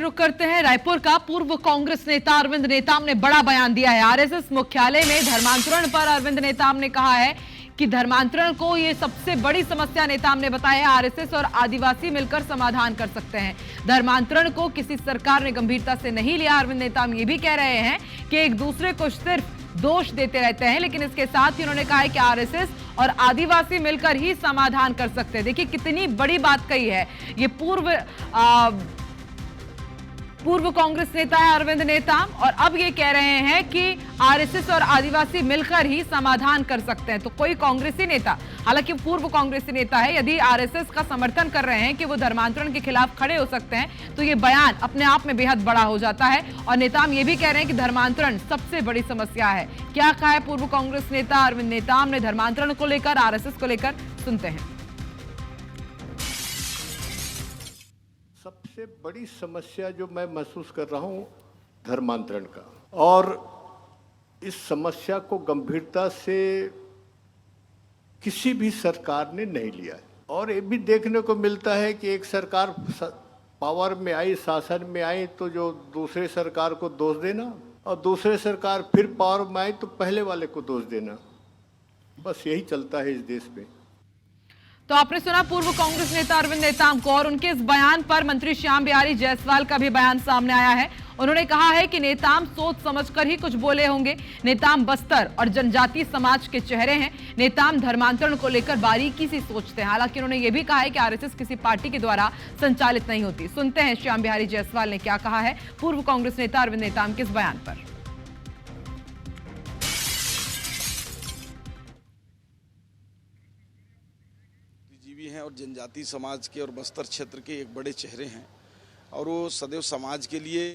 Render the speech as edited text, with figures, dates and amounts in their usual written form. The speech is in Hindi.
रुख करते हैं रायपुर का। पूर्व कांग्रेस नेता अरविंद नेताम ने बड़ा बयान दिया है। आरएसएस मुख्यालय में धर्मांतरण पर अरविंद नेताम ने कहा है कि धर्मांतरण को ये सबसे बड़ी समस्या नेताम ने बताया है। आरएसएस और आदिवासी मिलकर समाधान कर सकते हैं। धर्मांतरण को किसी सरकार ने गंभीरता से नहीं लिया। अरविंद नेताम ये भी कह रहे हैं कि एक दूसरे को सिर्फ दोष देते रहते हैं, लेकिन इसके साथ ही उन्होंने कहा है कि आरएसएस और आदिवासी मिलकर ही समाधान कर सकते हैं। देखिए कितनी बड़ी बात कही है। ये पूर्व कांग्रेस नेता है अरविंद नेताम, और अब ये कह रहे हैं कि आरएसएस और आदिवासी मिलकर ही समाधान कर सकते हैं। तो कोई कांग्रेसी नेता, हालांकि पूर्व कांग्रेसी नेता है, यदि आरएसएस का समर्थन कर रहे हैं कि वो धर्मांतरण के खिलाफ खड़े हो सकते हैं, तो ये बयान अपने आप में बेहद बड़ा हो जाता है। और नेताम ये भी कह रहे हैं कि धर्मांतरण सबसे बड़ी समस्या है। क्या कहा है पूर्व कांग्रेस नेता अरविंद नेताम ने धर्मांतरण को लेकर, आरएसएस को लेकर, सुनते हैं। सबसे बड़ी समस्या जो मैं महसूस कर रहा हूं धर्मांतरण का, और इस समस्या को गंभीरता से किसी भी सरकार ने नहीं लिया है। और ये भी देखने को मिलता है कि एक सरकार पावर में आई, शासन में आई, तो जो दूसरे सरकार को दोष देना, और दूसरे सरकार फिर पावर में आई तो पहले वाले को दोष देना। बस यही चलता है इस देश में। तो आपने सुना पूर्व कांग्रेस नेता अरविंद नेताम को, और उनके इस बयान पर मंत्री श्याम बिहारी जायसवाल का भी बयान सामने आया है। उन्होंने कहा है कि नेताम सोच समझकर ही कुछ बोले होंगे। नेताम बस्तर और जनजातीय समाज के चेहरे हैं। नेताम धर्मांतरण को लेकर बारीकी से सोचते हैं। हालांकि उन्होंने यह भी कहा है कि आरएसएस किसी पार्टी के द्वारा संचालित नहीं होती। सुनते हैं श्याम बिहारी जायसवाल ने क्या कहा है पूर्व कांग्रेस नेता अरविंद नेताम के इस बयान पर। भी हैं और जनजातीय समाज के और बस्तर क्षेत्र के एक बड़े चेहरे हैं, और वो सदैव समाज के लिए